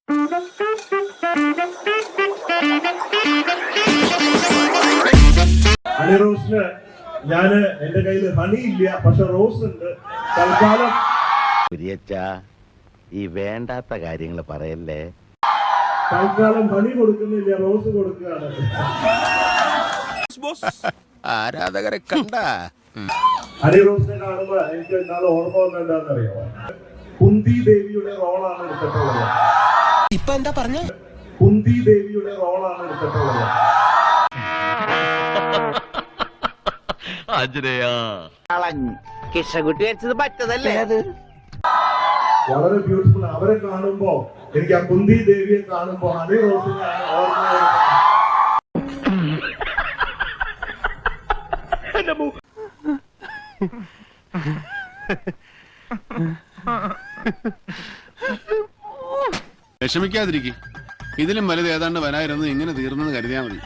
Honey റോസിന് ഞാന് എന്റെ കയ്യിൽ ഹണി ഇല്ല, പക്ഷെ റോസ് ഉണ്ട്. തൽക്കാലം ഈ വേണ്ടാത്ത കാര്യങ്ങൾ പറയല്ലേ. തൽക്കാലം ഹണി കൊടുക്കുന്നില്ല, റോസ് കൊടുക്കുകയാണ്. ആരാധകരെ കണ്ട ഹണി റോസിനെ കാണുമ്പോ എനിക്ക് എന്നാലും ഓർമ്മ വന്നത് എന്താണെന്നറിയോ? കുന്തി ദേവിയുടെ റോളാണ് എടുത്തിട്ടുള്ളത്. ഇപ്പൊ എന്താ പറഞ്ഞ? കുന്തി ദേവിയുടെ റോളാണ് എടുത്തിട്ടുള്ളത്. കിഷകുട്ടി വെച്ചത് പറ്റതല്ലേ അത്. വളരെ ബ്യൂട്ടിഫുൾ. അവരെ കാണുമ്പോ എനിക്ക് ആ കുന്തി ദേവിയെ കാണുമ്പോ ഹണി റോസിനെയാണ് ഓർമ്മ വിഷമിക്കാതിരിക്കും. ഇതിലും വലുത് ഏതാണ്ട് വരായിരുന്നു, ഇങ്ങനെ തീർന്നെന്ന് കരുതിയാൽ മതി.